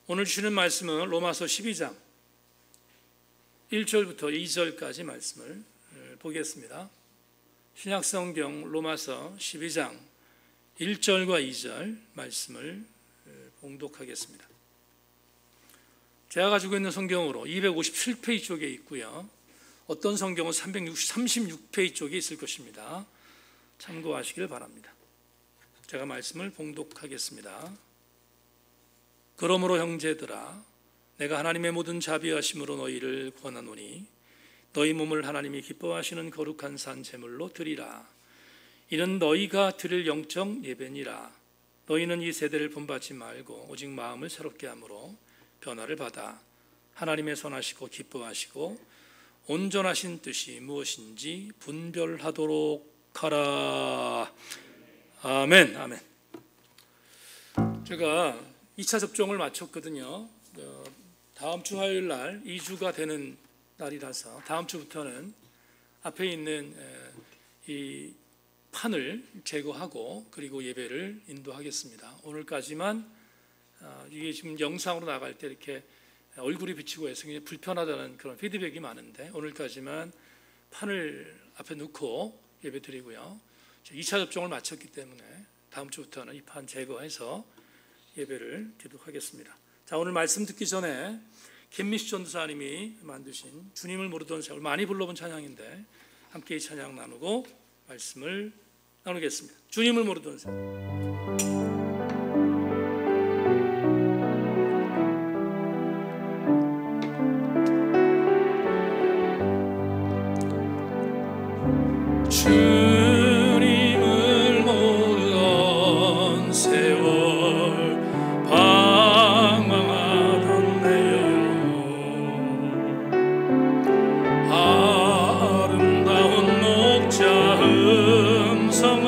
오늘 주시는 말씀은 로마서 12장 1절부터 2절까지 말씀을 보겠습니다. 신약성경 로마서 12장 1절과 2절 말씀을 봉독하겠습니다. 제가 가지고 있는 성경으로 257페이지 쪽에 있고요. 어떤 성경은 336페이지 쪽에 있을 것입니다. 참고하시길 바랍니다. 제가 말씀을 봉독하겠습니다. 그러므로 형제들아, 내가 하나님의 모든 자비하심으로 너희를 권하노니 너희 몸을 하나님이 기뻐하시는 거룩한 산 제물로 드리라. 이는 너희가 드릴 영적 예배니라. 너희는 이 세대를 본받지 말고 오직 마음을 새롭게 함으로 변화를 받아 하나님의 선하시고 기뻐하시고 온전하신 뜻이 무엇인지 분별하도록 하라. 아멘. 아멘. 제가 2차 접종을 마쳤거든요. 다음 주 화요일 날 2주가 되는 날이라서 다음 주부터는 앞에 있는 이 판을 제거하고 그리고 예배를 인도하겠습니다. 오늘까지만 이게 지금 영상으로 나갈 때 이렇게 얼굴이 비치고 해서 굉장히 불편하다는 그런 피드백이 많은데 오늘까지만 판을 앞에 놓고 예배 드리고요. 2차 접종을 마쳤기 때문에 다음 주부터는 이 판 제거해서 예배를 드리도록 자, 오늘 말씀 듣기 전에 김미수 전도사님이 만드신 주님을 모르던 세월, 많이 불러본 찬양인데 함께 이 찬양 나누고 말씀을 나누겠습니다. 주님을 모르던 세월. 주님을 모르던 세월 방황하던 내요. 아름다운 목자 음성을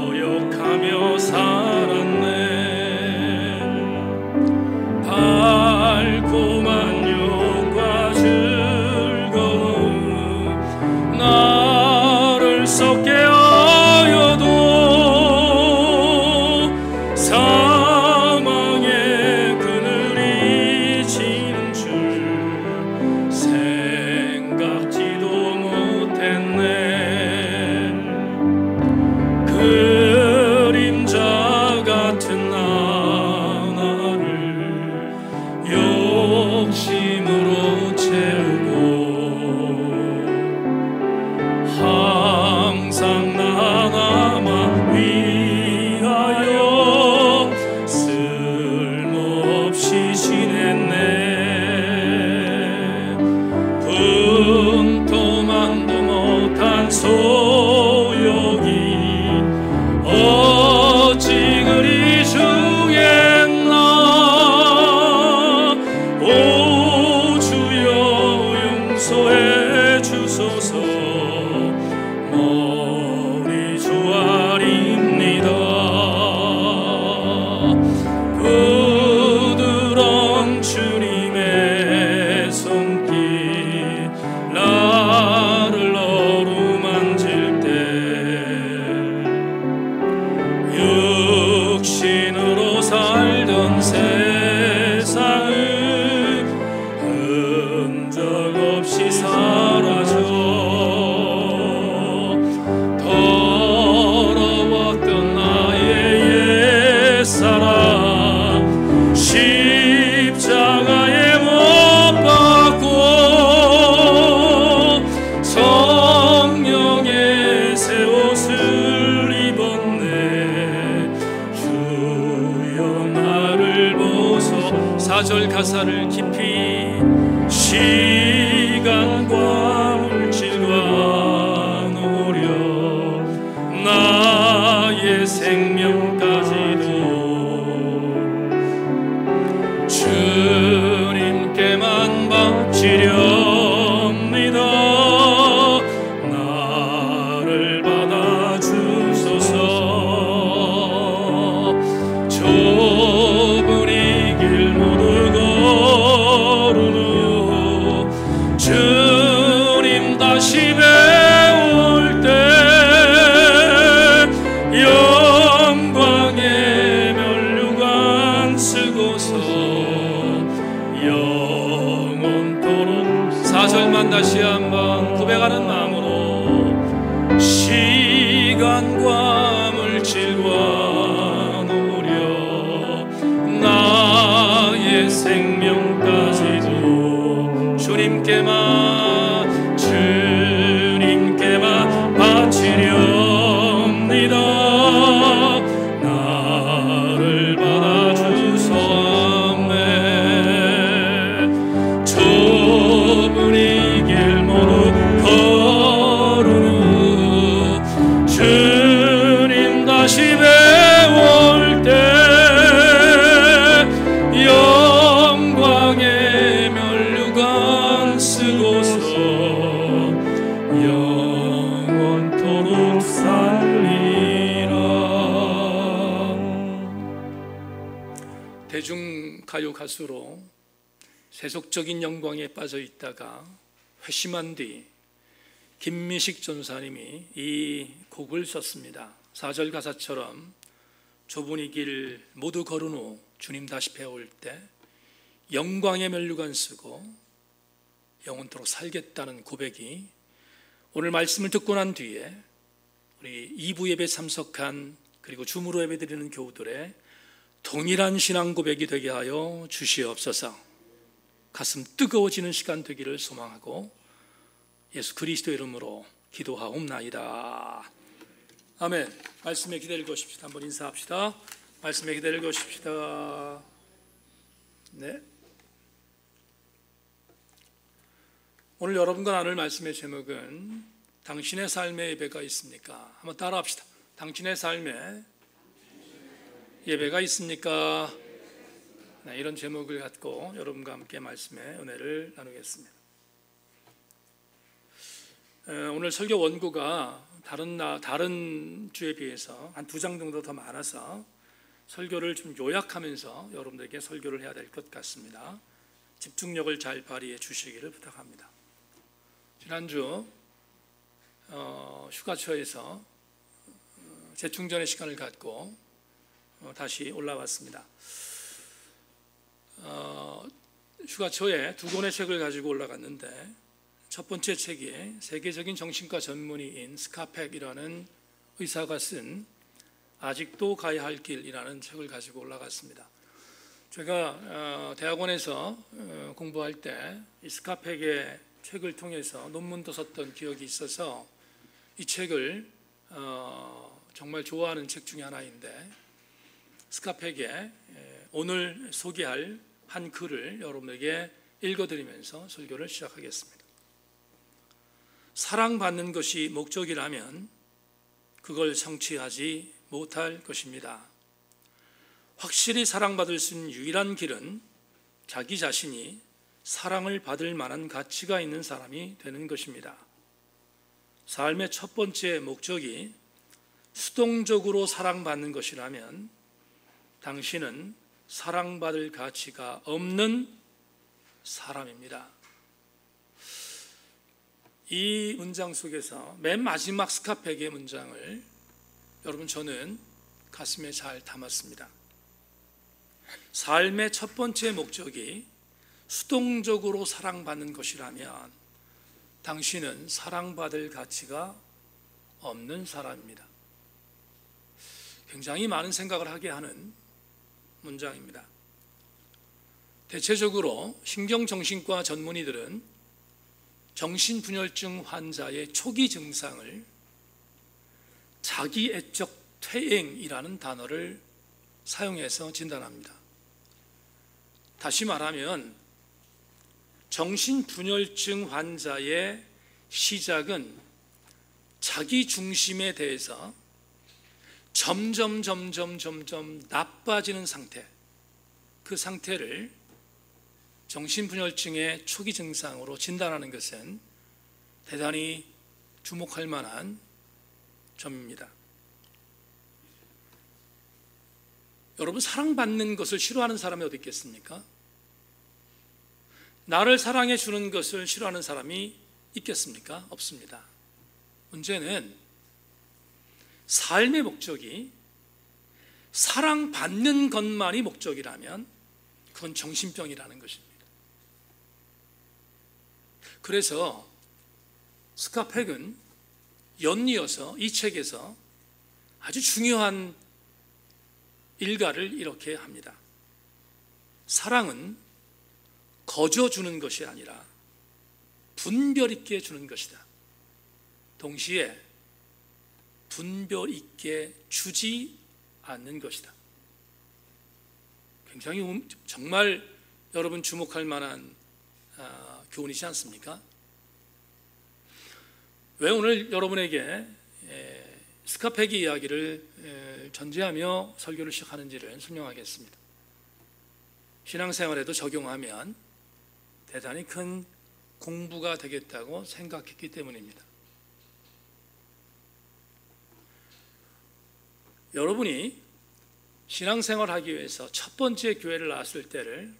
거역하며 살았네. 달콤한 욕과 즐거움 나를 썩게 하여도 사망의 그늘이 지는 줄 생각지도 못했네. 그림자 같은 나를 욕심으로 채우고 항상 나나마 위하여 쓸모없이 지냈네. 분토만도 못한 소욕이 어찌 그리 중했나. 오 주여 용서해 주소서. 머리 조아립니다. 부드러운 주님의 손길 나를 어루만질 때 육신으로 살던 세상은 흔적 없이 사라져 더러웠던 나의 옛사람 십자가에 못 박고 성령의 새 옷을 입었네. 주여 나를 보소. 4절 가사를 깊이 시간과 물질과 노력 나의 생명까지도 주님께만 바치렵니다. 나를 받아주소서. 좁은 이 길 모두 걸은 후 또한 다시 한번 고백하는 마음으로 시간과 물질과 노력 나의 생명까지도 주님께만 바치렵니다. 나를 받아주소매 좁은 이 길 모두 걸으니 주님 다시 배울 때 영광의 면류관 쓰고서 영원토록 살리라. 대중가요 가수로 세속적인 영광에 빠져 있다가 회심한 뒤 김미식 전사님이 이 곡을 썼습니다. 4절 가사처럼 좁은 이 길 모두 걸은 후 주님 다시 배울 때 영광의 면류관 쓰고 영원토록 살겠다는 고백이 오늘 말씀을 듣고 난 뒤에 우리 2부 예배 참석한 그리고 줌으로 예배 드리는 교우들의 동일한 신앙 고백이 되게 하여 주시옵소서. 가슴 뜨거워지는 시간 되기를 소망하고 예수 그리스도 이름으로 기도하옵나이다. 아멘. 말씀에 기대를 거십시다. 한번 인사합시다. 말씀에 기대를 거십시다. 네. 오늘 여러분과 나눌 말씀의 제목은 당신의 삶에 예배가 있습니까? 한번 따라합시다. 당신의 삶에 예배가 있습니까? 네, 이런 제목을 갖고 여러분과 함께 말씀의 은혜를 나누겠습니다. 오늘 설교 원고가 다른 주에 비해서 한 2장 정도 더 많아서 설교를 좀 요약하면서 여러분들에게 설교를 해야 될 것 같습니다. 집중력을 잘 발휘해 주시기를 부탁합니다. 지난주 휴가처에서 재충전의 시간을 갖고 다시 올라왔습니다. 휴가초에 2권의 책을 가지고 올라갔는데 첫 번째 책이 세계적인 정신과 전문의인 스카펙이라는 의사가 쓴 아직도 가야 할 길이라는 책을 가지고 올라갔습니다. 제가 대학원에서 공부할 때 이 스카펙의 책을 통해서 논문도 썼던 기억이 있어서 이 책을 정말 좋아하는 책 중에 하나인데 스카펙의 오늘 소개할 한 글을 여러분에게 읽어드리면서 설교를 시작하겠습니다. 사랑받는 것이 목적이라면 그걸 성취하지 못할 것입니다. 확실히 사랑받을 수 있는 유일한 길은 자기 자신이 사랑을 받을 만한 가치가 있는 사람이 되는 것입니다. 삶의 첫 번째 목적이 수동적으로 사랑받는 것이라면 당신은 사랑받을 가치가 없는 사람입니다. 이 문장 속에서 맨 마지막 스카펙의 문장을 여러분 저는 가슴에 잘 담았습니다. 삶의 첫 번째 목적이 수동적으로 사랑받는 것이라면 당신은 사랑받을 가치가 없는 사람입니다. 굉장히 많은 생각을 하게 하는 문장입니다. 대체적으로 신경정신과 전문의들은 정신분열증 환자의 초기 증상을 자기애적 퇴행이라는 단어를 사용해서 진단합니다. 다시 말하면 정신분열증 환자의 시작은 자기 중심에 대해서 점점 나빠지는 상태, 그 상태를 정신분열증의 초기 증상으로 진단하는 것은 대단히 주목할 만한 점입니다. 여러분, 사랑받는 것을 싫어하는 사람이 어디 있겠습니까? 나를 사랑해 주는 것을 싫어하는 사람이 있겠습니까? 없습니다. 문제는 삶의 목적이 사랑받는 것만이 목적이라면 그건 정신병이라는 것입니다. 그래서 스카펙은 연이어서 이 책에서 아주 중요한 일가를 이렇게 합니다. 사랑은 거저 주는 것이 아니라 분별 있게 주는 것이다. 동시에 분별 있게 주지 않는 것이다. 굉장히 정말 여러분 주목할 만한 교훈이지 않습니까? 왜 오늘 여러분에게 스카펙의 이야기를 전제하며 설교를 시작하는지를 설명하겠습니다. 신앙생활에도 적용하면 대단히 큰 공부가 되겠다고 생각했기 때문입니다. 여러분이 신앙생활 하기 위해서 첫 번째 교회를 나왔을 때를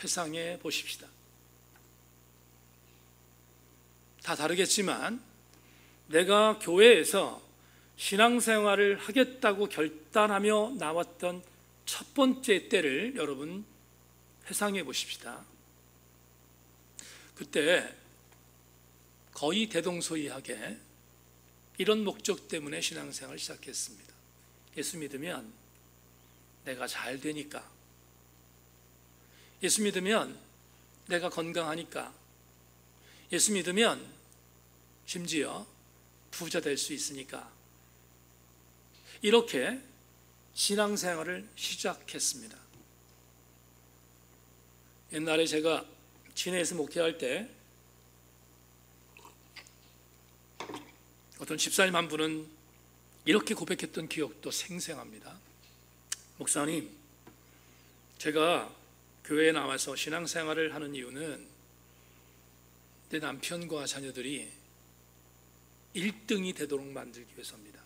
회상해 보십시다. 다 다르겠지만 내가 교회에서 신앙생활을 하겠다고 결단하며 나왔던 첫 번째 때를 여러분 회상해 보십시다. 그때 거의 대동소이하게 이런 목적 때문에 신앙생활을 시작했습니다. 예수 믿으면 내가 잘 되니까, 예수 믿으면 내가 건강하니까, 예수 믿으면 심지어 부자 될 수 있으니까, 이렇게 신앙생활을 시작했습니다. 옛날에 제가 진해에서 목회할 때 어떤 집사님 한 분은 이렇게 고백했던 기억도 생생합니다. 목사님, 제가 교회에 나와서 신앙생활을 하는 이유는 내 남편과 자녀들이 1등이 되도록 만들기 위해서입니다.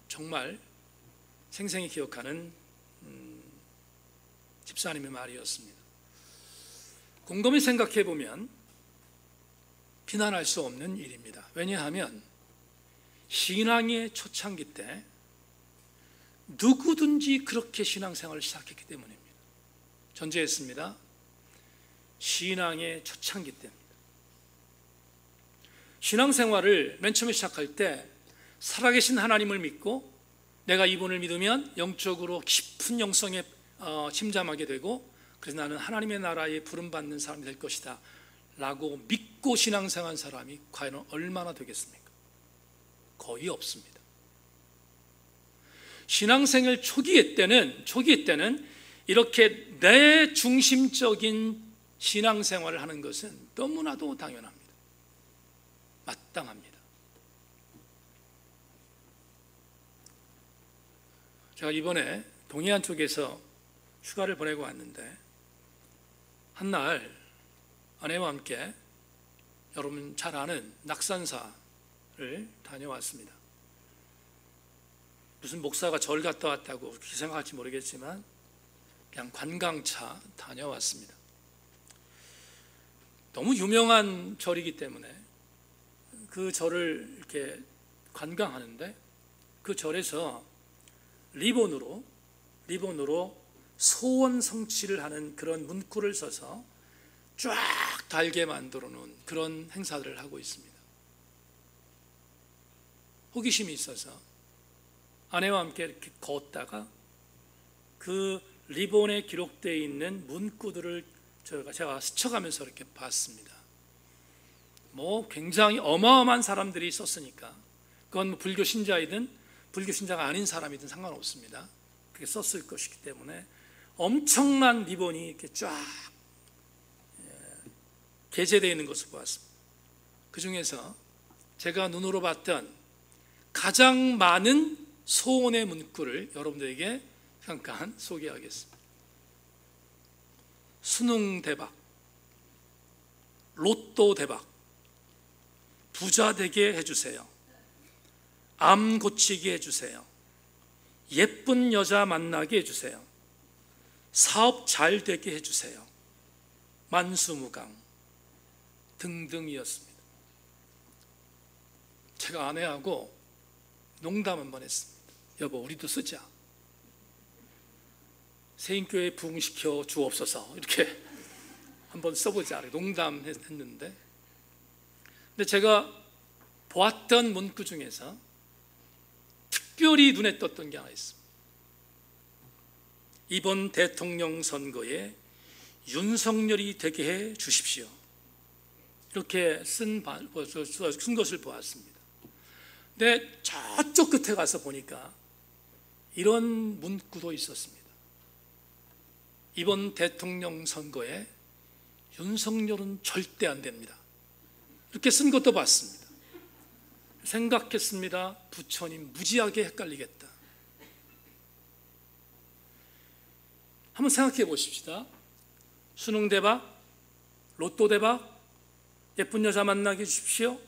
정말 생생히 기억하는 집사님의 말이었습니다. 곰곰이 생각해 보면 비난할 수 없는 일입니다. 왜냐하면 신앙의 초창기 때 누구든지 그렇게 신앙생활을 시작했기 때문입니다. 전제했습니다. 신앙의 초창기 때입니다. 신앙생활을 맨 처음에 시작할 때 살아계신 하나님을 믿고 내가 이분을 믿으면 영적으로 깊은 영성에 침잠하게 되고 그래서 나는 하나님의 나라에 부름받는 사람이 될 것이다 라고 믿고 신앙생활한 사람이 과연 얼마나 되겠습니까? 거의 없습니다. 신앙생활 초기에 때는 이렇게 내 중심적인 신앙생활을 하는 것은 너무나도 당연합니다. 마땅합니다. 제가 이번에 동해안 쪽에서 휴가를 보내고 왔는데 한날 아내와 함께 여러분 잘 아는 낙산사를 다녀왔습니다. 무슨 목사가 절 갔다 왔다고 그렇게 생각할지 모르겠지만 그냥 관광차 다녀왔습니다. 너무 유명한 절이기 때문에 그 절을 이렇게 관광하는데 그 절에서 리본으로 소원 성취를 하는 그런 문구를 써서 쫙 달게 만들어 놓은 그런 행사들을 하고 있습니다. 호기심이 있어서 아내와 함께 이렇게 걷다가 그 리본에 기록되어 있는 문구들을 제가 스쳐가면서 이렇게 봤습니다. 굉장히 어마어마한 사람들이 썼으니까 그건 불교 신자이든 불교 신자가 아닌 사람이든 상관없습니다. 그렇게 썼을 것이기 때문에 엄청난 리본이 이렇게 쫙 게재되어 있는 것을 보았습니다. 그 중에서 제가 눈으로 봤던 가장 많은 소원의 문구를 여러분들에게 잠깐 소개하겠습니다. 수능 대박, 로또 대박, 부자 되게 해주세요, 암 고치게 해주세요, 예쁜 여자 만나게 해주세요, 사업 잘 되게 해주세요, 만수무강 등등이었습니다. 제가 아내하고 농담 한번 했습니다. 여보, 우리도 쓰자. 세인교회 부흥시켜 주옵소서. 이렇게 한번 써보자 농담했는데, 근데 제가 보았던 문구 중에서 특별히 눈에 떴던 게 하나 있습니다. 이번 대통령 선거에 윤석열이 되게 해 주십시오. 이렇게 쓴 것을 보았습니다. 근데 저쪽 끝에 가서 보니까 이런 문구도 있었습니다. 이번 대통령 선거에 윤석열은 절대 안 됩니다. 이렇게 쓴 것도 봤습니다. 생각했습니다. 부처님 무지하게 헷갈리겠다. 한번 생각해 보십시다. 수능 대박, 로또 대박, 예쁜 여자 만나게 해주십시오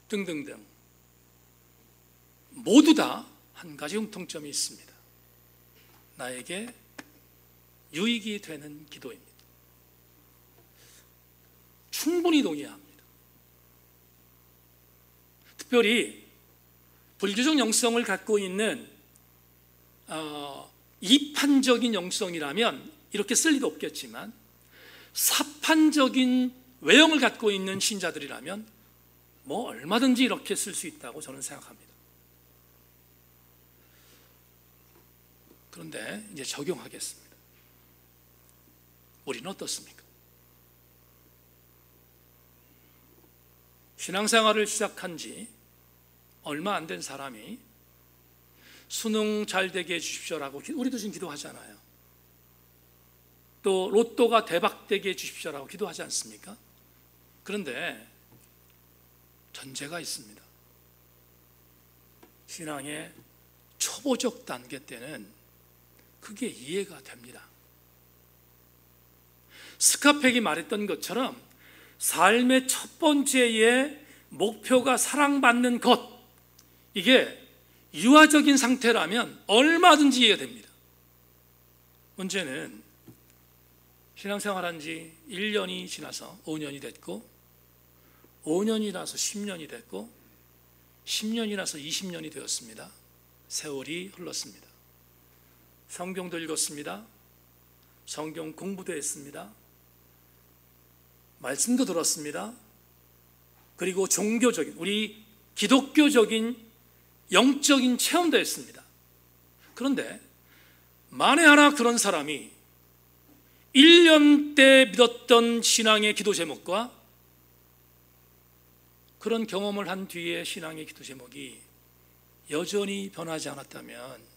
등등등, 모두 다 한 가지 공통점이 있습니다. 나에게 유익이 되는 기도입니다. 충분히 동의합니다. 특별히 불교적 영성을 갖고 있는 이판적인 영성이라면 이렇게 쓸 리도 없겠지만, 사판적인 외형을 갖고 있는 신자들이라면 뭐 얼마든지 이렇게 쓸 수 있다고 저는 생각합니다. 그런데 이제 적용하겠습니다. 우리는 어떻습니까? 신앙생활을 시작한 지 얼마 안 된 사람이 수능 잘 되게 해주십시오라고 우리도 지금 기도하잖아요. 또 로또가 대박되게 해주십시오라고 기도하지 않습니까? 그런데 전제가 있습니다. 신앙의 초보적 단계 때는 그게 이해가 됩니다. 스카펙이 말했던 것처럼 삶의 첫 번째의 목표가 사랑받는 것, 이게 유아적인 상태라면 얼마든지 이해가 됩니다. 문제는 신앙생활한 지 1년이 지나서 5년이 됐고, 5년이 지나서 10년이 됐고, 10년이 지나서 20년이 되었습니다. 세월이 흘렀습니다. 성경도 읽었습니다. 성경 공부도 했습니다. 말씀도 들었습니다. 그리고 종교적인, 우리 기독교적인 영적인 체험도 했습니다. 그런데 만에 하나 그런 사람이 1년 때 믿었던 신앙의 기도 제목과 그런 경험을 한 뒤에 신앙의 기도 제목이 여전히 변하지 않았다면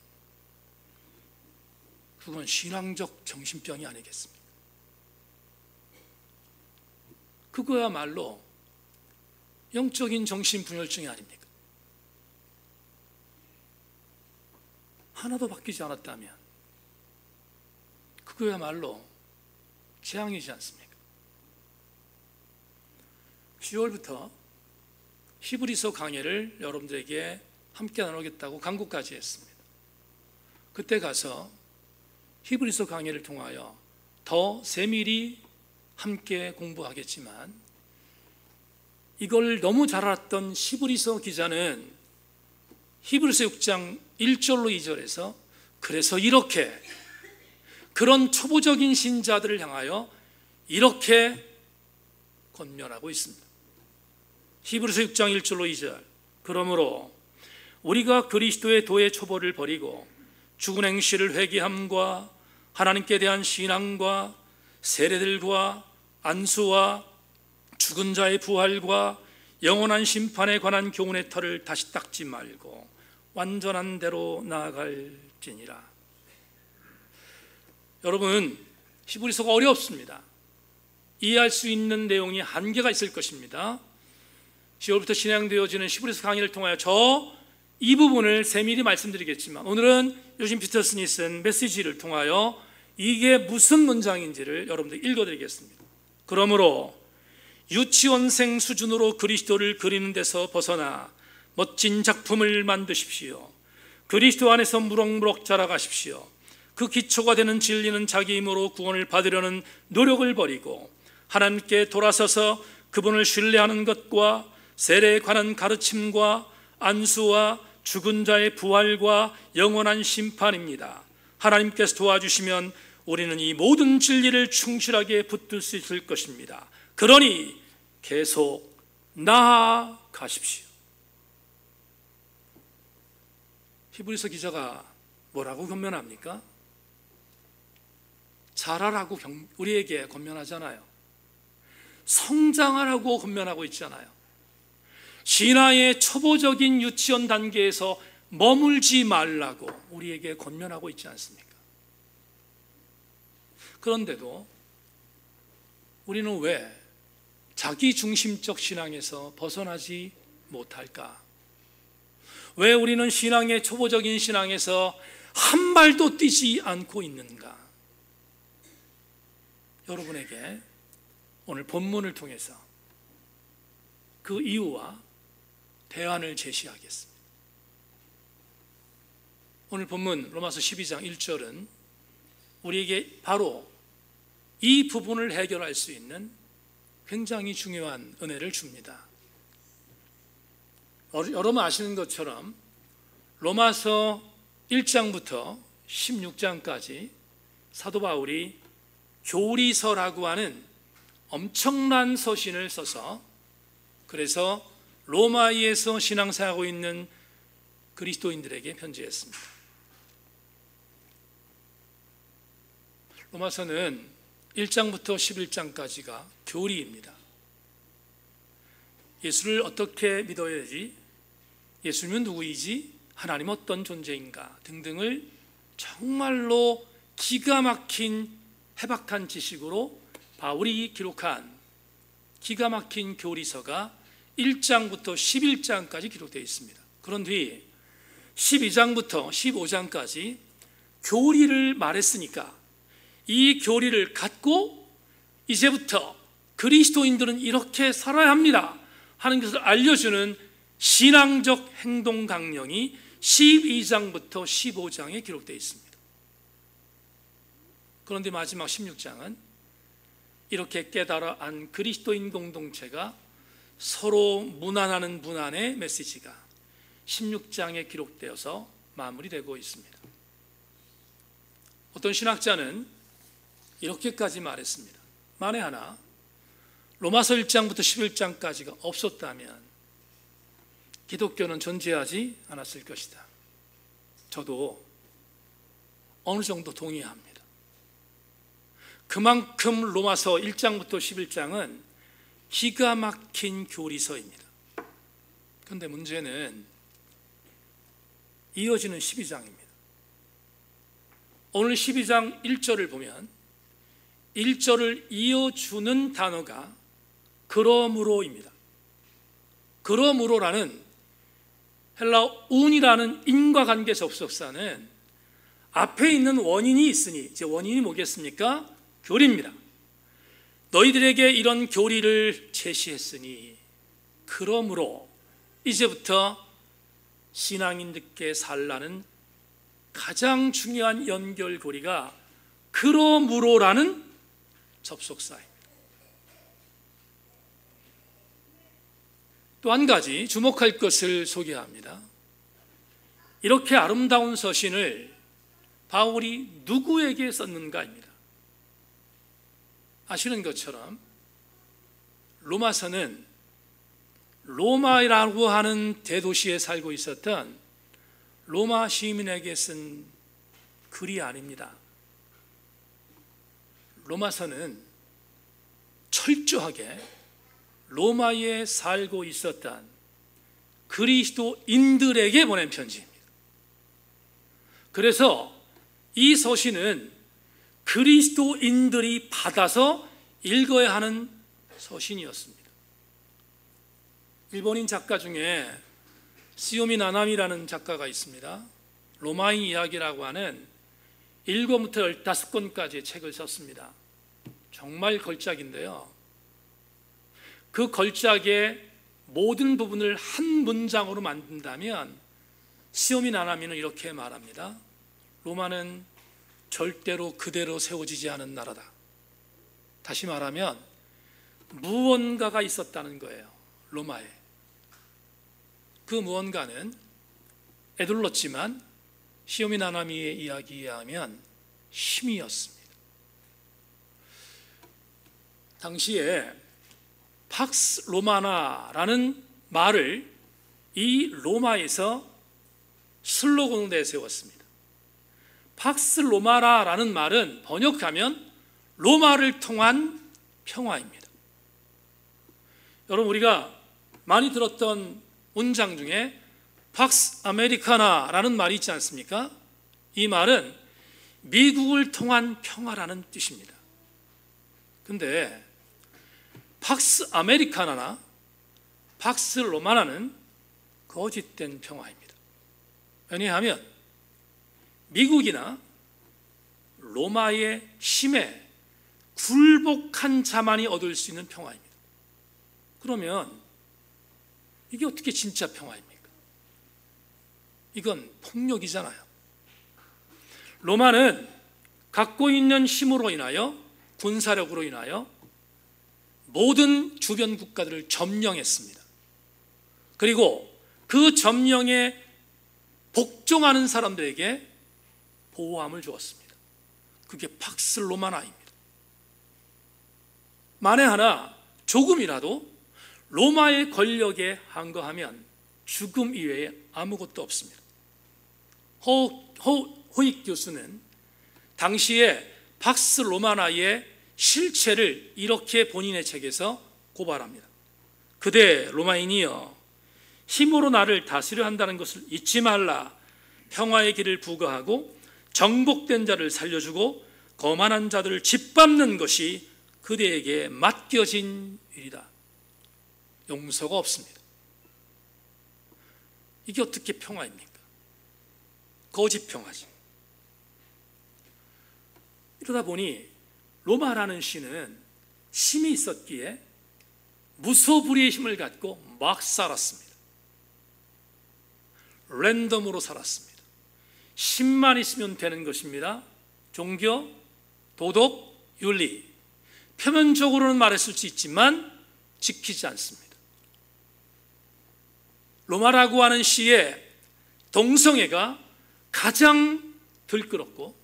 그건 신앙적 정신병이 아니겠습니까? 그거야말로 영적인 정신분열증이 아닙니까? 하나도 바뀌지 않았다면 그거야말로 재앙이지 않습니까? 10월부터 히브리서 강해를 여러분들에게 함께 나누겠다고 간구까지 했습니다. 그때 가서 히브리서 강해를 통하여 더 세밀히 함께 공부하겠지만, 이걸 너무 잘 알았던 히브리서 기자는 히브리서 6장 1절로 2절에서 그래서 이렇게, 그런 초보적인 신자들을 향하여 이렇게 권면하고 있습니다. 히브리서 6장 1절로 2절, 그러므로 우리가 그리스도의 도의 초보를 버리고 죽은 행실을 회개함과 하나님께 대한 신앙과 세례들과 안수와 죽은 자의 부활과 영원한 심판에 관한 교훈의 털을 다시 닦지 말고 완전한 대로 나아갈지니라. 여러분, 히브리서가 어렵습니다. 이해할 수 있는 내용이 한계가 있을 것입니다. 10월부터 진행되어지는 히브리서 강의를 통하여 이 부분을 세밀히 말씀드리겠지만, 오늘은 요즘 피터슨이 쓴 메시지를 통하여 이게 무슨 문장인지를 여러분들 읽어드리겠습니다. 그러므로 유치원생 수준으로 그리스도를 그리는 데서 벗어나 멋진 작품을 만드십시오. 그리스도 안에서 무럭무럭 자라가십시오. 그 기초가 되는 진리는 자기 힘으로 구원을 받으려는 노력을 버리고 하나님께 돌아서서 그분을 신뢰하는 것과 세례에 관한 가르침과 안수와 죽은 자의 부활과 영원한 심판입니다. 하나님께서 도와주시면 우리는 이 모든 진리를 충실하게 붙들 수 있을 것입니다. 그러니 계속 나아가십시오. 히브리서 기자가 뭐라고 권면합니까? 자라라고 우리에게 권면하잖아요. 성장하라고 권면하고 있잖아요. 신앙의 초보적인 유치원 단계에서 머물지 말라고 우리에게 권면하고 있지 않습니까? 그런데도 우리는 왜 자기 중심적 신앙에서 벗어나지 못할까? 왜 우리는 신앙의 초보적인 신앙에서 한 발도 뛰지 않고 있는가? 여러분에게 오늘 본문을 통해서 그 이유와 대안을 제시하겠습니다. 오늘 본문 로마서 12장 1절은 우리에게 바로 이 부분을 해결할 수 있는 굉장히 중요한 은혜를 줍니다. 여러분 아시는 것처럼 로마서 1장부터 16장까지 사도 바울이 교리서라고 하는 엄청난 서신을 써서 그래서 로마에서 신앙생활하고 있는 그리스도인들에게 편지했습니다. 로마서는 1장부터 11장까지가 교리입니다. 예수를 어떻게 믿어야 되지? 예수님은 누구이지? 하나님은 어떤 존재인가? 등등을 정말로 기가 막힌 해박한 지식으로 바울이 기록한 기가 막힌 교리서가 1장부터 11장까지 기록되어 있습니다. 그런 뒤 12장부터 15장까지 교리를 말했으니까 이 교리를 갖고 이제부터 그리스도인들은 이렇게 살아야 합니다 하는 것을 알려주는 신앙적 행동 강령이 12장부터 15장에 기록되어 있습니다. 그런데 마지막 16장은 이렇게 깨달아 안 그리스도인 공동체가 서로 문안하는 문안의 메시지가 16장에 기록되어서 마무리되고 있습니다. 어떤 신학자는 이렇게까지 말했습니다. 만에 하나 로마서 1장부터 11장까지가 없었다면 기독교는 존재하지 않았을 것이다. 저도 어느 정도 동의합니다. 그만큼 로마서 1장부터 11장은 기가 막힌 교리서입니다. 그런데 문제는 이어지는 12장입니다. 오늘 12장 1절을 보면 1절을 이어주는 단어가 그러므로입니다. 그러므로라는 헬라어 운이라는 인과관계 접속사는 앞에 있는 원인이 있으니, 이제 원인이 뭐겠습니까? 교리입니다. 너희들에게 이런 교리를 제시했으니 그러므로 이제부터 신앙인들께 살라는 가장 중요한 연결고리가 그러므로라는 접속사입니다. 또 한 가지 주목할 것을 소개합니다. 이렇게 아름다운 서신을 바울이 누구에게 썼는가입니다. 아시는 것처럼 로마서는 로마라고 하는 대도시에 살고 있었던 로마 시민에게 쓴 글이 아닙니다. 로마서는 철저하게 로마에 살고 있었던 그리스도인들에게 보낸 편지입니다. 그래서 이 서신은 그리스도인들이 받아서 읽어야 하는 서신이었습니다. 일본인 작가 중에 시오미 나나미라는 작가가 있습니다. 로마인 이야기라고 하는 7부터 15권까지의 책을 썼습니다. 정말 걸작인데요. 그 걸작의 모든 부분을 한 문장으로 만든다면 시오미 나나미는 이렇게 말합니다. 로마는 절대로 그대로 세워지지 않은 나라다. 다시 말하면 무언가가 있었다는 거예요. 로마에. 그 무언가는 에둘렀지만 시오미 나나미의 이야기에 의하면 힘이었습니다. 당시에 팍스 로마나라는 말을 이 로마에서 슬로건으로 내세웠습니다. 팍스 로마나라는 말은 번역하면 로마를 통한 평화입니다. 여러분, 우리가 많이 들었던 문장 중에 팍스 아메리카나라는 말이 있지 않습니까? 이 말은 미국을 통한 평화라는 뜻입니다. 근데 팍스 아메리카나나 팍스 로마나는 거짓된 평화입니다. 왜냐하면 미국이나 로마의 힘에 굴복한 자만이 얻을 수 있는 평화입니다. 그러면 이게 어떻게 진짜 평화입니까? 이건 폭력이잖아요. 로마는 갖고 있는 힘으로 인하여, 군사력으로 인하여 모든 주변 국가들을 점령했습니다. 그리고 그 점령에 복종하는 사람들에게 보호함을 주었습니다. 그게 팍스 로마나입니다. 만에 하나 조금이라도 로마의 권력에 항거하면 죽음 이외에 아무것도 없습니다. 호익 교수는 당시에 팍스 로마나의 실체를 이렇게 본인의 책에서 고발합니다. 그대 로마인이여, 힘으로 나를 다스려 한다는 것을 잊지 말라. 평화의 길을 부거하고 정복된 자를 살려주고 거만한 자들을 짓밟는 것이 그대에게 맡겨진 일이다. 용서가 없습니다. 이게 어떻게 평화입니까? 거짓 평화지. 이러다 보니 로마라는 시는 힘이 있었기에 무소불위의 힘을 갖고 막 살았습니다. 랜덤으로 살았습니다. 힘만 있으면 되는 것입니다. 종교, 도덕, 윤리. 표면적으로는 말했을 수 있지만 지키지 않습니다. 로마라고 하는 시에 동성애가 가장 들끓었고,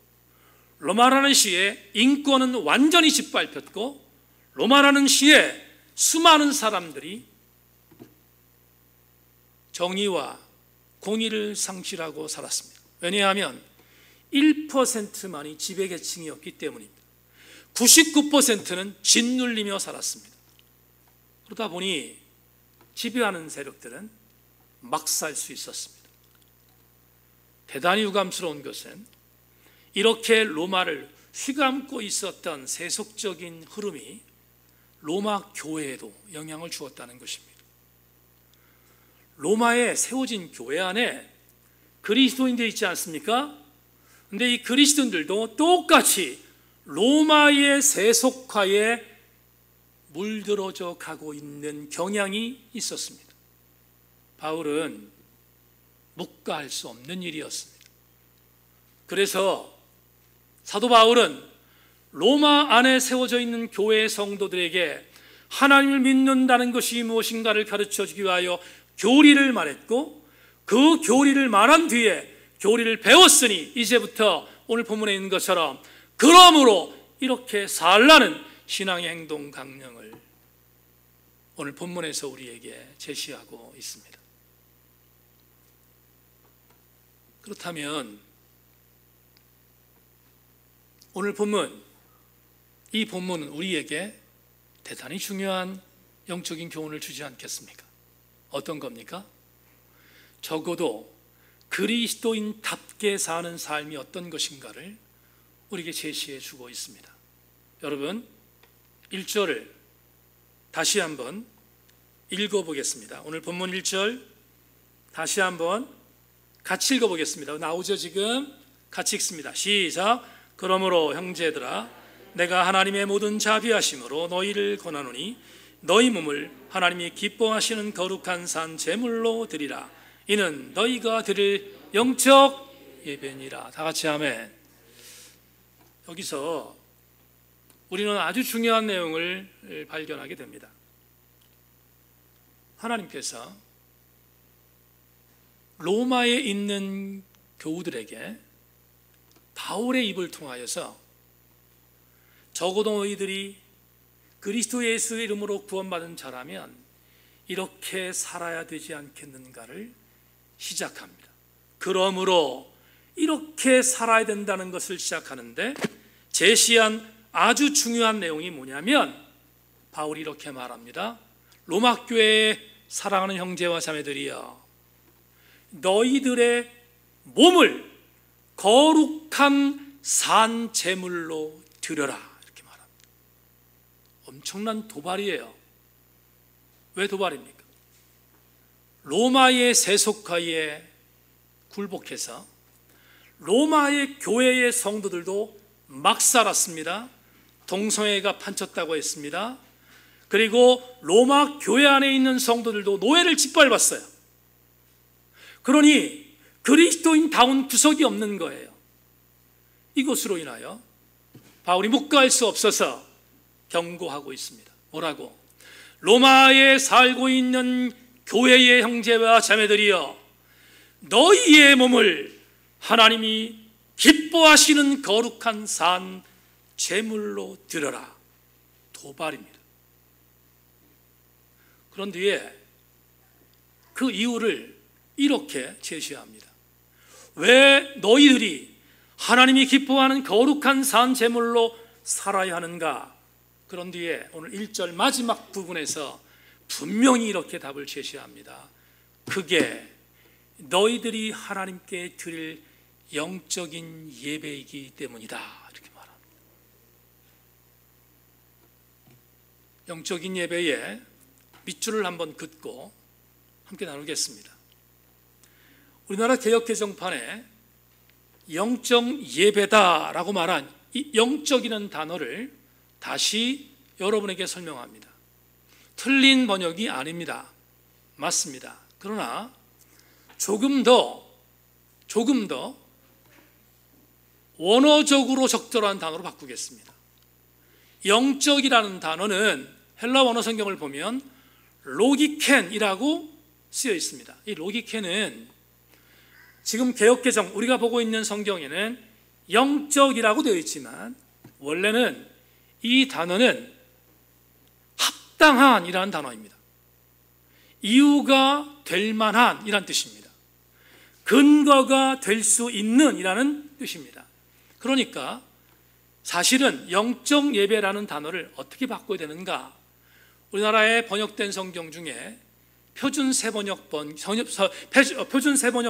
로마라는 시에 인권은 완전히 짓밟혔고, 로마라는 시에 수많은 사람들이 정의와 공의를 상실하고 살았습니다. 왜냐하면 1%만이 지배계층이었기 때문입니다. 99%는 짓눌리며 살았습니다. 그러다 보니 지배하는 세력들은 막 살 수 있었습니다. 대단히 유감스러운 것은 이렇게 로마를 휘감고 있었던 세속적인 흐름이 로마 교회에도 영향을 주었다는 것입니다. 로마에 세워진 교회 안에 그리스도인들이 있지 않습니까? 근데 이 그리스도인들도 똑같이 로마의 세속화에 물들어져 가고 있는 경향이 있었습니다. 바울은 묵과할 수 없는 일이었습니다. 그래서 사도 바울은 로마 안에 세워져 있는 교회의 성도들에게 하나님을 믿는다는 것이 무엇인가를 가르쳐 주기 위하여 교리를 말했고, 그 교리를 말한 뒤에 교리를 배웠으니 이제부터 오늘 본문에 있는 것처럼 그러므로 이렇게 살라는 신앙의 행동 강령을 오늘 본문에서 우리에게 제시하고 있습니다. 그렇다면 오늘 본문, 이 본문은 우리에게 대단히 중요한 영적인 교훈을 주지 않겠습니까? 어떤 겁니까? 적어도 그리스도인답게 사는 삶이 어떤 것인가를 우리에게 제시해 주고 있습니다. 여러분, 1절을 다시 한번 읽어보겠습니다. 오늘 본문 1절 다시 한번 같이 읽어보겠습니다. 나오죠 지금? 같이 읽습니다. 시작. 그러므로 형제들아, 내가 하나님의 모든 자비하심으로 너희를 권하노니 너희 몸을 하나님이 기뻐하시는 거룩한 산 제물로 드리라. 이는 너희가 드릴 영적 예배니라. 다 같이 아멘. 여기서 우리는 아주 중요한 내용을 발견하게 됩니다. 하나님께서 로마에 있는 교우들에게 바울의 입을 통하여서 적어도 너희들이 그리스도 예수의 이름으로 구원받은 자라면 이렇게 살아야 되지 않겠는가를 시작합니다. 그러므로 이렇게 살아야 된다는 것을 시작하는데 제시한 아주 중요한 내용이 뭐냐면 바울이 이렇게 말합니다. 로마 교회의 사랑하는 형제와 자매들이여, 너희들의 몸을 거룩한 산 제물로 드려라, 이렇게 말합니다. 엄청난 도발이에요. 왜 도발입니까? 로마의 세속화에 굴복해서 로마의 교회의 성도들도 막 살았습니다. 동성애가 판쳤다고 했습니다. 그리고 로마 교회 안에 있는 성도들도 노예를 짓밟았어요. 그러니 그리스도인다운 구석이 없는 거예요. 이것으로 인하여 바울이 묵과할 수 없어서 경고하고 있습니다. 뭐라고? 로마에 살고 있는 교회의 형제와 자매들이여, 너희의 몸을 하나님이 기뻐하시는 거룩한 산 제물로 드려라. 도발입니다. 그런 뒤에 그 이유를 이렇게 제시합니다. 왜 너희들이 하나님이 기뻐하는 거룩한 산 제물로 살아야 하는가? 그런 뒤에 오늘 1절 마지막 부분에서 분명히 이렇게 답을 제시합니다. 그게 너희들이 하나님께 드릴 영적인 예배이기 때문이다, 이렇게 말합니다. 영적인 예배에 밑줄을 한번 긋고 함께 나누겠습니다. 우리나라 개역개정판에 영적 예배다라고 말한 이 영적이라는 단어를 다시 여러분에게 설명합니다. 틀린 번역이 아닙니다. 맞습니다. 그러나 조금 더 원어적으로 적절한 단어로 바꾸겠습니다. 영적이라는 단어는 헬라 원어 성경을 보면 로기켄이라고 쓰여 있습니다. 이 로기켄은 지금 개역개정 우리가 보고 있는 성경에는 영적이라고 되어 있지만 원래는 이 단어는 합당한이라는 단어입니다. 이유가 될 만한 이란 뜻입니다. 근거가 될 수 있는 이라는 뜻입니다. 그러니까 사실은 영적 예배라는 단어를 어떻게 바꿔야 되는가? 우리나라에 번역된 성경 중에 표준 세번역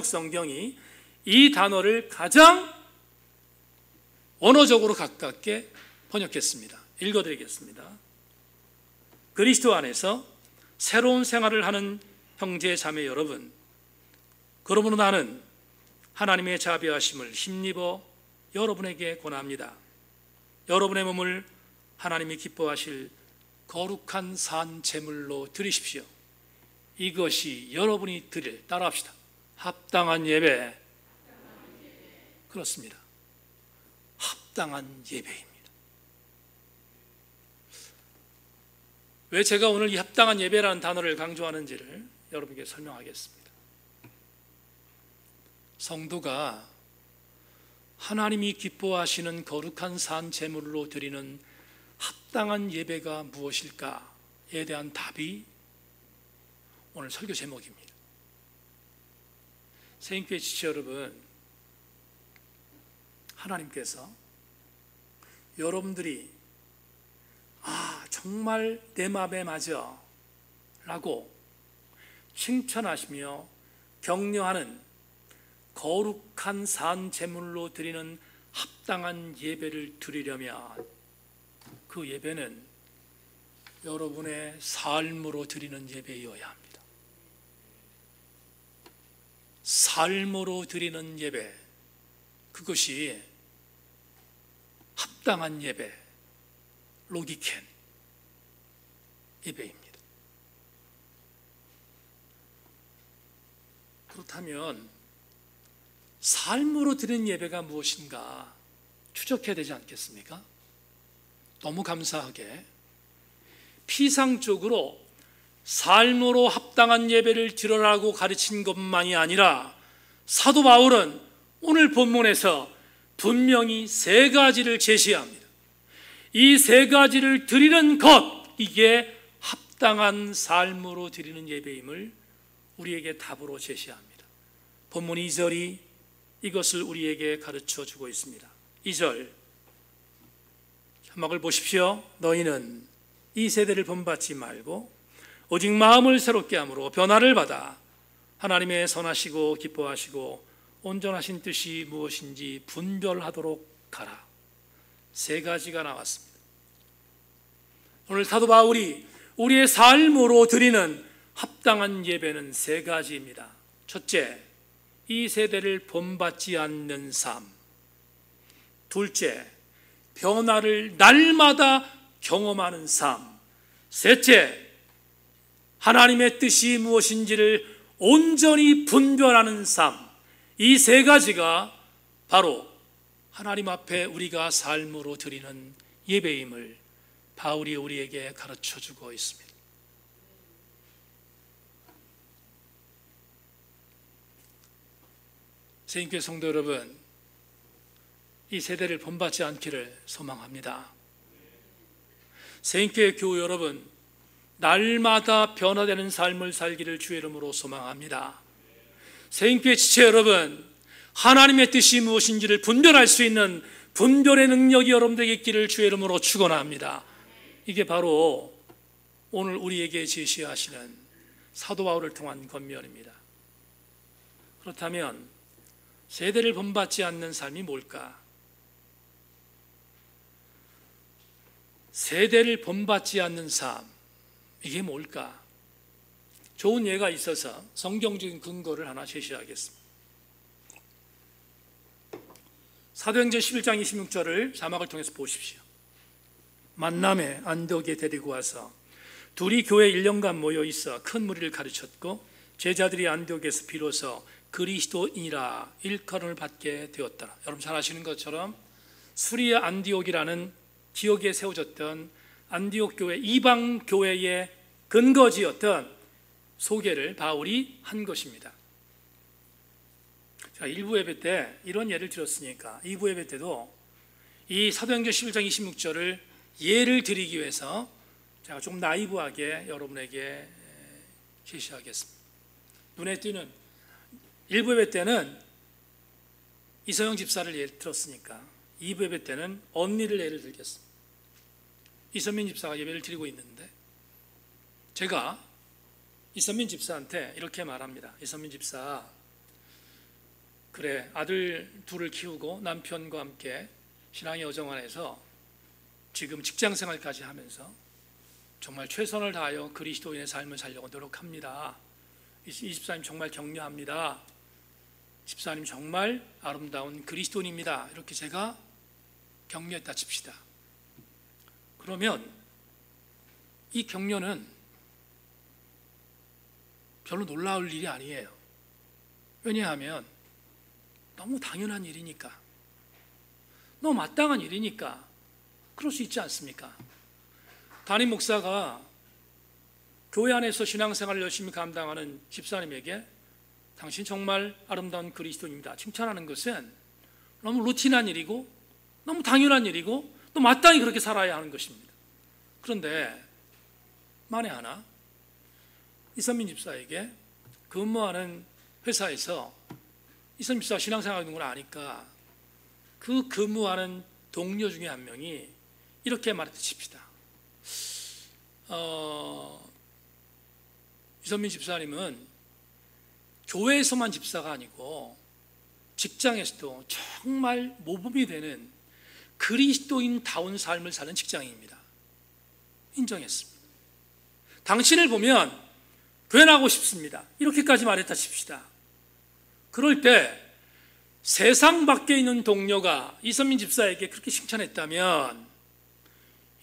성경이 이 단어를 가장 원어적으로 가깝게 번역했습니다. 읽어드리겠습니다. 그리스도 안에서 새로운 생활을 하는 형제 자매 여러분, 그러므로 나는 하나님의 자비하심을 힘입어 여러분에게 권합니다. 여러분의 몸을 하나님이 기뻐하실 거룩한 산 제물로 드리십시오. 이것이 여러분이 드릴, 따라합시다, 합당한 예배. 그렇습니다. 합당한 예배입니다. 왜 제가 오늘 이 합당한 예배라는 단어를 강조하는지를 여러분께 설명하겠습니다. 성도가 하나님이 기뻐하시는 거룩한 산 제물로 드리는 합당한 예배가 무엇일까에 대한 답이 오늘 설교 제목입니다. 새인교회 지체 여러분, 하나님께서 여러분들이 정말 내 마음에 맞아 라고 칭찬하시며 격려하는 거룩한 산 제물로 드리는 합당한 예배를 드리려면 그 예배는 여러분의 삶으로 드리는 예배여야 합니다. 삶으로 드리는 예배, 그것이 합당한 예배, 로기켄 예배입니다. 그렇다면 삶으로 드리는 예배가 무엇인가 추적해야 되지 않겠습니까? 너무 감사하게 피상적으로 삶으로 합당한 예배를 드리라고 가르친 것만이 아니라 사도 바울은 오늘 본문에서 분명히 세 가지를 제시합니다. 이 세 가지를 드리는 것, 이게 합당한 삶으로 드리는 예배임을 우리에게 답으로 제시합니다. 본문 2절이 이것을 우리에게 가르쳐 주고 있습니다. 2절 자막을 보십시오. 너희는 이 세대를 본받지 말고 오직 마음을 새롭게 함으로 변화를 받아 하나님의 선하시고 기뻐하시고 온전하신 뜻이 무엇인지 분별하도록 하라. 세 가지가 나왔습니다. 오늘 사도 바울이 우리의 삶으로 드리는 합당한 예배는 세 가지입니다. 첫째, 이 세대를 본받지 않는 삶. 둘째, 변화를 날마다 경험하는 삶. 셋째, 하나님의 뜻이 무엇인지를 온전히 분별하는 삶. 이 세 가지가 바로 하나님 앞에 우리가 삶으로 드리는 예배임을 바울이 우리에게 가르쳐 주고 있습니다. 세인교회 성도 여러분, 이 세대를 본받지 않기를 소망합니다. 세인교회 교우 여러분, 날마다 변화되는 삶을 살기를 주의 이름으로 소망합니다. 세인교회 지체 여러분, 하나님의 뜻이 무엇인지를 분별할 수 있는 분별의 능력이 여러분들에게 있기를 주의 이름으로 축원합니다. 이게 바로 오늘 우리에게 제시하시는 사도 바울을 통한 권면입니다. 그렇다면 세대를 본받지 않는 삶이 뭘까? 세대를 본받지 않는 삶, 이게 뭘까? 좋은 예가 있어서 성경적인 근거를 하나 제시하겠습니다. 사도행전 11장 26절을 자막을 통해서 보십시오. 만남에 안디옥에 데리고 와서 둘이 교회 1년간 모여 있어 큰 무리를 가르쳤고 제자들이 안디옥에서 비로소 그리스도인이라 일컬음을 받게 되었더라. 여러분 잘 아시는 것처럼 수리아 안디옥이라는 지역에 세워졌던 안디옥 교회, 이방 교회의 근거지였던 소개를 바울이 한 것입니다. 자, 1부 예배 때 이런 예를 들었으니까 2부 예배 때도 이 사도행전 11장 26절을 예를 드리기 위해서 제가 좀 나이브하게 여러분에게 제시하겠습니다. 눈에 띄는 1부 예배 때는 이서영 집사를 예를 들었으니까 2부 예배 때는 언니를 예를 들겠습니다. 이선민 집사가 예배를 드리고 있는데 제가 이선민 집사한테 이렇게 말합니다. 이선민 집사, 그래, 아들 둘을 키우고 남편과 함께 신앙의 여정 안에서 지금 직장생활까지 하면서 정말 최선을 다하여 그리스도인의 삶을 살려고 노력합니다. 이 집사님 정말 격려합니다. 집사님 정말 아름다운 그리스도인입니다. 이렇게 제가 격려했다 칩시다. 그러면 이 격려는 별로 놀라울 일이 아니에요. 왜냐하면 너무 당연한 일이니까, 너무 마땅한 일이니까 그럴 수 있지 않습니까? 담임 목사가 교회 안에서 신앙생활을 열심히 감당하는 집사님에게 당신 정말 아름다운 그리스도인입니다 칭찬하는 것은 너무 루틴한 일이고 너무 당연한 일이고 또 마땅히 그렇게 살아야 하는 것입니다. 그런데 만에 하나 이선민 집사에게 근무하는 회사에서 이선민 집사가 신앙생활을 하는 걸 아니까 그 근무하는 동료 중에 한 명이 이렇게 말했다 칩시다. 이선민 집사님은 교회에서만 집사가 아니고 직장에서도 정말 모범이 되는 그리스도인다운 삶을 사는 직장인입니다. 인정했습니다. 당신을 보면 교회 나가고 싶습니다. 이렇게까지 말했다 칩시다. 그럴 때 세상 밖에 있는 동료가 이선민 집사에게 그렇게 칭찬했다면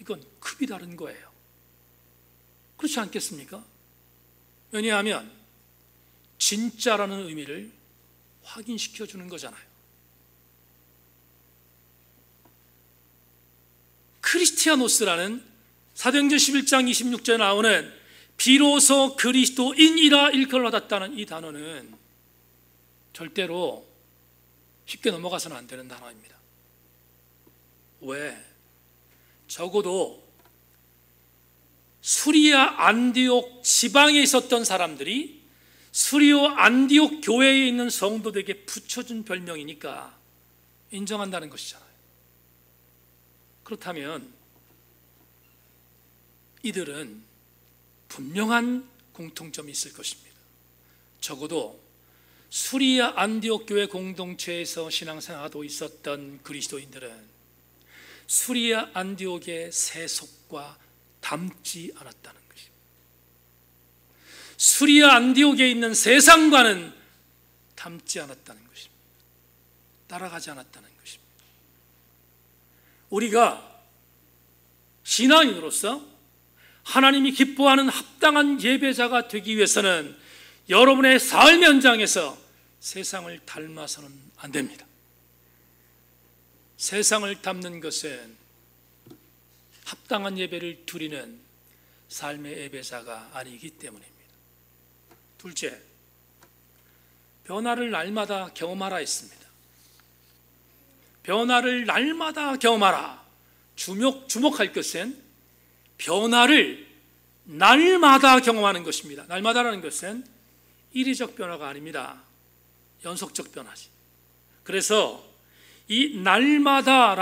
이건 급이 다른 거예요. 그렇지 않겠습니까? 왜냐하면 진짜라는 의미를 확인시켜 주는 거잖아요. 크리스티아노스라는 사도행전 11장 26절에 나오는 비로소 그리스도인이라 일컬음을 받았다는 이 단어는 절대로 쉽게 넘어가서는 안 되는 단어입니다. 왜? 적어도 수리아 안디옥 지방에 있었던 사람들이 수리아 안디옥 교회에 있는 성도들에게 붙여준 별명이니까 인정한다는 것이잖아요. 그렇다면 이들은 분명한 공통점이 있을 것입니다. 적어도 수리아 안디옥 교회 공동체에서 신앙생활하고 있었던 그리스도인들은 수리아 안디옥의 세속과 닮지 않았다는 것입니다. 수리아 안디옥에 있는 세상과는 닮지 않았다는 것입니다. 따라가지 않았다는 것입니다. 우리가 신앙인으로서 하나님이 기뻐하는 합당한 예배자가 되기 위해서는 여러분의 삶 현장에서 세상을 닮아서는 안 됩니다. 세상을 닮는 것은 합당한 예배를 드리는 삶의 예배자가 아니기 때문입니다. 둘째, 변화를 날마다 경험하라 했습니다. 변화를 날마다 경험하라. 주목할 것은 변화를 날마다 경험하는 것입니다. 날마다라는 것은 일시적 변화가 아닙니다. 연속적 변화지. 그래서 이 날마다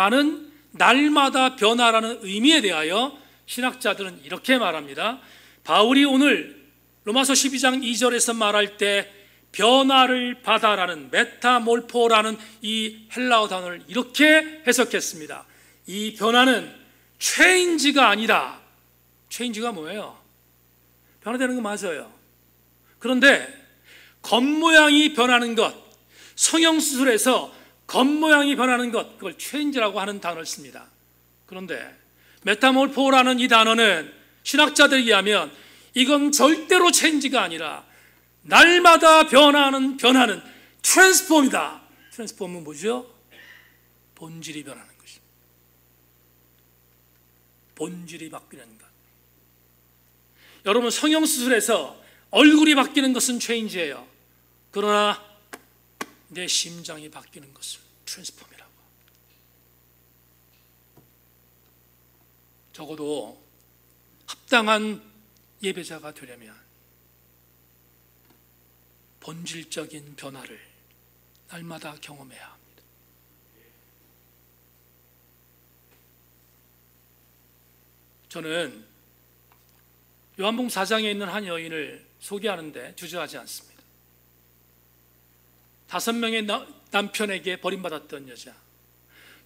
변화라는 의미에 대하여 신학자들은 이렇게 말합니다. 바울이 오늘 로마서 12장 2절에서 말할 때 변화를 받아라는 메타몰포라는 이 헬라어 단어를 이렇게 해석했습니다. 이 변화는 체인지가 아니라, 체인지가 뭐예요? 변화되는 거 맞아요. 그런데 겉모양이 변하는 것, 성형수술에서 겉모양이 변하는 것, 그걸 체인지라고 하는 단어를 씁니다. 그런데 메타몰포라는 이 단어는 신학자들에 의하면 이건 절대로 체인지가 아니라 날마다 변하는 트랜스폼이다. 트랜스폼은 뭐죠? 본질이 변하는 것입니다. 본질이 바뀌는 것. 여러분, 성형수술에서 얼굴이 바뀌는 것은 체인지예요. 그러나 내 심장이 바뀌는 것을 트랜스폼이라고. 적어도 합당한 예배자가 되려면 본질적인 변화를 날마다 경험해야 합니다. 저는 요한복음 4장에 있는 한 여인을 소개하는데 주저하지 않습니다. 5명의 남편에게 버림받았던 여자,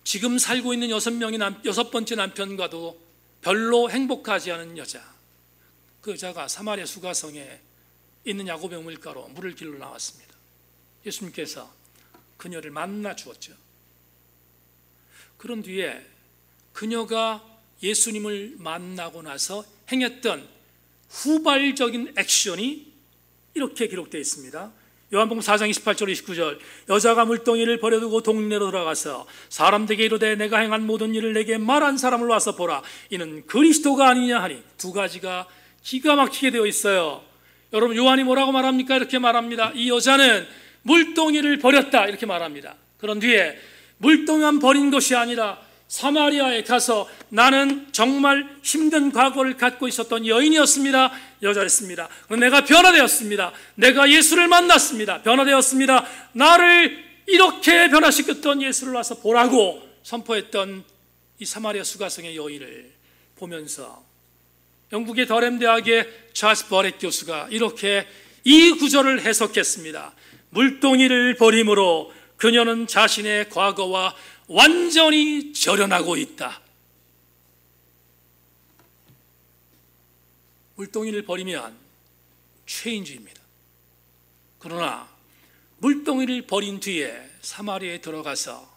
지금 살고 있는 6번째 남편과도 별로 행복하지 않은 여자, 그 여자가 사마리아 수가성에 있는 야곱의 우물가로 물을 길러 나왔습니다. 예수님께서 그녀를 만나 주었죠. 그런 뒤에 그녀가 예수님을 만나고 나서 행했던 후발적인 액션이 이렇게 기록되어 있습니다. 요한복음 4장 28절 29절, 여자가 물동이를 버려두고 동네로 들어가서 사람들에게 이르되 내가 행한 모든 일을 내게 말한 사람을 와서 보라, 이는 그리스도가 아니냐 하니, 두 가지가 기가 막히게 되어 있어요. 여러분, 요한이 뭐라고 말합니까? 이렇게 말합니다. 이 여자는 물동이를 버렸다, 이렇게 말합니다. 그런 뒤에 물동이만 버린 것이 아니라 사마리아에 가서 나는 정말 힘든 과거를 갖고 있었던 여인이었습니다. 여자였습니다. 내가 변화되었습니다. 내가 예수를 만났습니다. 변화되었습니다. 나를 이렇게 변화시켰던 예수를 와서 보라고 선포했던 이 사마리아 수가성의 여인을 보면서 영국의 더램 대학의 찰스 버렛 교수가 이렇게 이 구절을 해석했습니다. 물동이를 버림으로 그녀는 자신의 과거와 완전히 절연하고 있다. 물동이를 버리면 체인지입니다. 그러나 물동이를 버린 뒤에 사마리아에 들어가서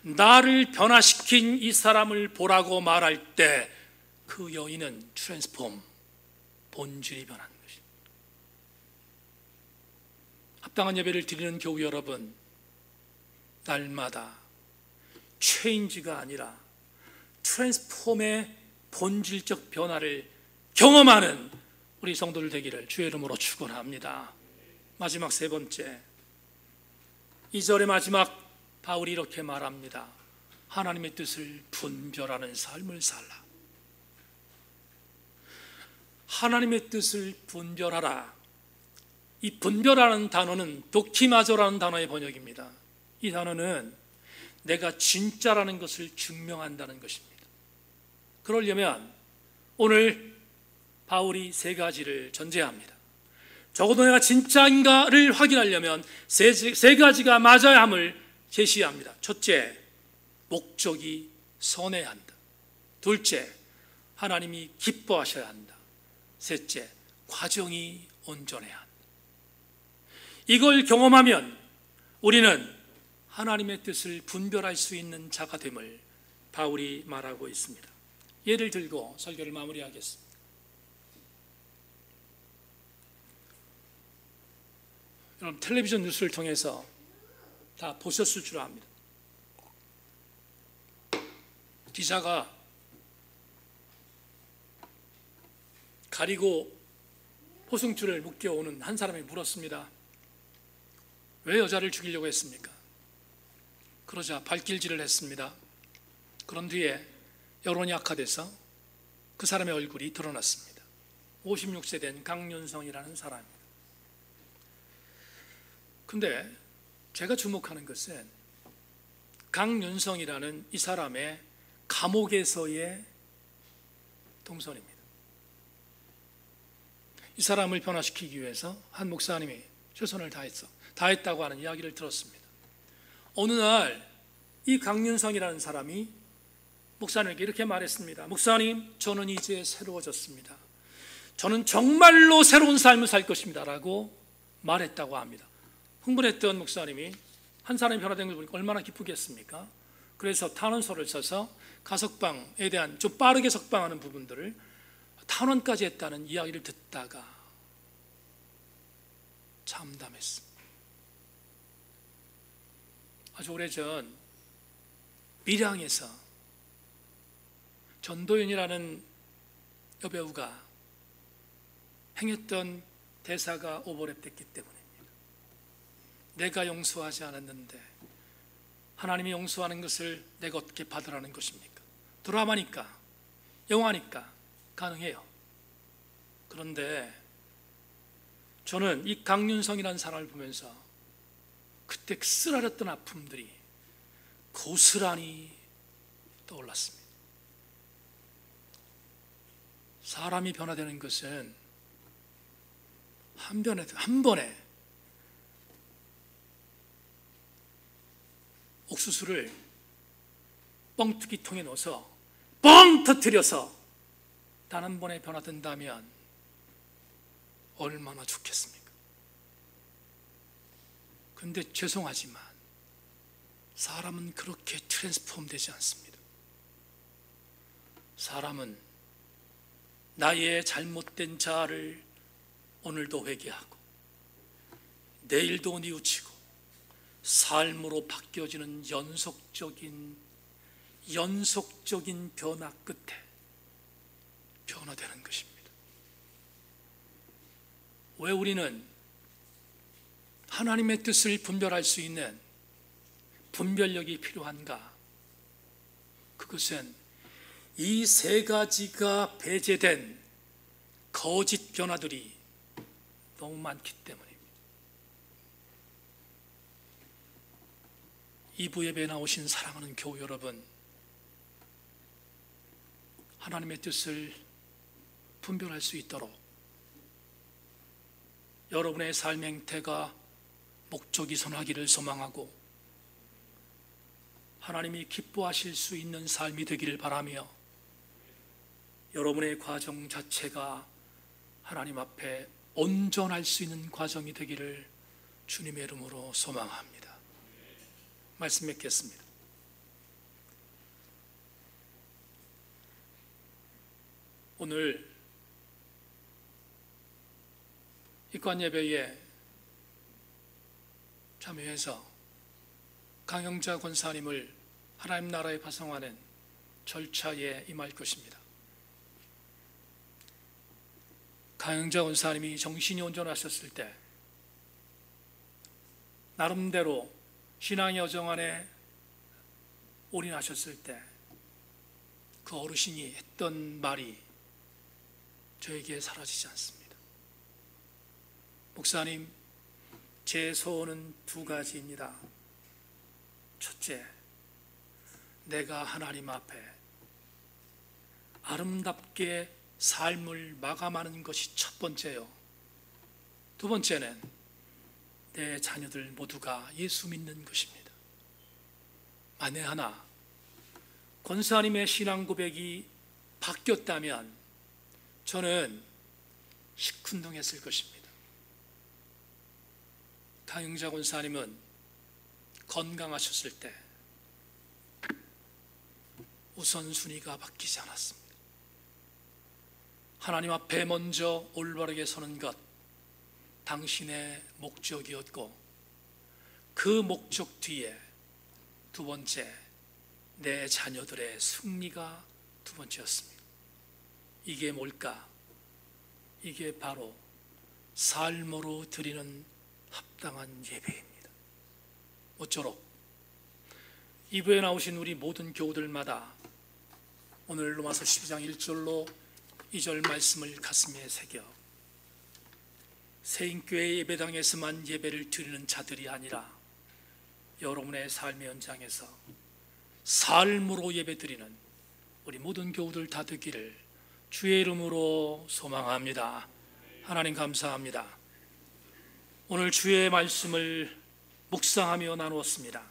나를 변화시킨 이 사람을 보라고 말할 때 그 여인은 트랜스폼, 본질이 변한 것입니다. 합당한 예배를 드리는 교우 여러분, 날마다 체인지가 아니라 트랜스폼의 본질적 변화를 경험하는 우리 성도들 되기를 주의 이름으로 축원합니다. 마지막 세 번째, 2절의 마지막 바울이 이렇게 말합니다. 하나님의 뜻을 분별하는 삶을 살라. 하나님의 뜻을 분별하라. 이 분별하는 단어는 도키마조라는 단어의 번역입니다. 이 단어는 내가 진짜라는 것을 증명한다는 것입니다. 그러려면 오늘 바울이 세 가지를 전제합니다. 적어도 내가 진짜인가를 확인하려면 세 가지가 맞아야 함을 제시합니다. 첫째, 목적이 선해야 한다. 둘째, 하나님이 기뻐하셔야 한다. 셋째, 과정이 온전해야 한다. 이걸 경험하면 우리는 하나님의 뜻을 분별할 수 있는 자가 됨을 바울이 말하고 있습니다. 예를 들고 설교를 마무리하겠습니다. 여러분, 텔레비전 뉴스를 통해서 다 보셨을 줄 압니다. 기자가 가리고 포승줄을 묶여오는 한 사람이 물었습니다. 왜 여자를 죽이려고 했습니까? 그러자 발길질을 했습니다. 그런 뒤에 여론이 악화돼서 그 사람의 얼굴이 드러났습니다. 56세 된 강윤성이라는 사람입니다. 근데 제가 주목하는 것은 강윤성이라는 이 사람의 감옥에서의 동선입니다. 이 사람을 변화시키기 위해서 한 목사님이 최선을 다했다고 하는 이야기를 들었습니다. 어느 날 이 강윤성이라는 사람이 목사님에게 이렇게 말했습니다. 목사님, 저는 이제 새로워졌습니다. 저는 정말로 새로운 삶을 살 것입니다 라고 말했다고 합니다. 흥분했던 목사님이 한 사람이 변화된 걸 보니까 얼마나 기쁘겠습니까? 그래서 탄원서를 써서 가석방에 대한 좀 빠르게 석방하는 부분들을 탄원까지 했다는 이야기를 듣다가 참담했습니다. 아주 오래전 밀양에서 전도연이라는 여배우가 행했던 대사가 오버랩됐기 때문입니다. 내가 용서하지 않았는데 하나님이 용서하는 것을 내가 어떻게 받으라는 것입니까? 드라마니까, 영화니까 가능해요. 그런데 저는 이 강윤성이라는 사람을 보면서 그때 쓰라렸던 아픔들이 고스란히 떠올랐습니다. 사람이 변화되는 것은 한 번에 옥수수를 뻥튀기통에 넣어서 뻥 터뜨려서 단 한 번에 변화된다면 얼마나 좋겠습니까? 근데 죄송하지만 사람은 그렇게 트랜스폼 되지 않습니다. 사람은 나의 잘못된 자아를 오늘도 회개하고 내일도 뉘우치고 삶으로 바뀌어지는 연속적인 변화 끝에 변화되는 것입니다. 왜 우리는 하나님의 뜻을 분별할 수 있는 분별력이 필요한가? 그것은 이 세 가지가 배제된 거짓 변화들이 너무 많기 때문입니다. 2부 예배에 나오신 사랑하는 교우 여러분, 하나님의 뜻을 분별할 수 있도록 여러분의 삶의 행태가 목적이 선하기를 소망하고 하나님이 기뻐하실 수 있는 삶이 되기를 바라며 여러분의 과정 자체가 하나님 앞에 온전할 수 있는 과정이 되기를 주님의 이름으로 소망합니다. 말씀 맺겠습니다. 오늘 입관 예배에 참여해서 강영자 권사님을 하나님 나라에 파송하는 절차에 임할 것입니다. 강영자 권사님이 정신이 온전하셨을 때 나름대로 신앙의 여정 안에 올인하셨을 때 그 어르신이 했던 말이 저에게 사라지지 않습니다. 목사님, 제 소원은 두 가지입니다. 첫째, 내가 하나님 앞에 아름답게 삶을 마감하는 것이 첫 번째요. 두 번째는 내 자녀들 모두가 예수 믿는 것입니다. 만에 하나 권사님의 신앙 고백이 바뀌었다면 저는 시큰둥했을 것입니다. 강영자 권사님은 건강하셨을 때 우선순위가 바뀌지 않았습니다. 하나님 앞에 먼저 올바르게 서는 것, 당신의 목적이었고, 그 목적 뒤에 두 번째, 내 자녀들의 승리가 두 번째였습니다. 이게 뭘까? 이게 바로 삶으로 드리는 합당한 예배입니다. 모쪼록 이부에 나오신 우리 모든 교우들마다 오늘 로마서 12장 1절로 2절 말씀을 가슴에 새겨 새인교회 예배당에서만 예배를 드리는 자들이 아니라 여러분의 삶의 현장에서 삶으로 예배드리는 우리 모든 교우들 다 되기를 주의 이름으로 소망합니다. 하나님 감사합니다. 오늘 주의 말씀을 묵상하며 나누었습니다.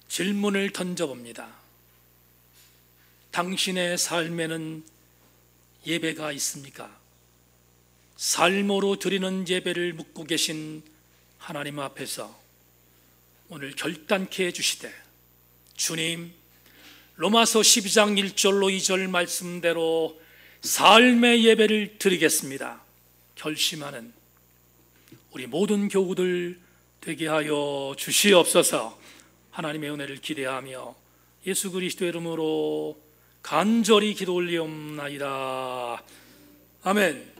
질문을 던져봅니다. 당신의 삶에는 예배가 있습니까? 삶으로 드리는 예배를 묻고 계신 하나님 앞에서 오늘 결단케 해주시되, 주님, 로마서 12장 1절로 2절 말씀대로 삶의 예배를 드리겠습니다 결심하는 우리 모든 교우들 되게 하여 주시옵소서. 하나님의 은혜를 기대하며 예수 그리스도의 이름으로 간절히 기도 올리옵나이다. 아멘.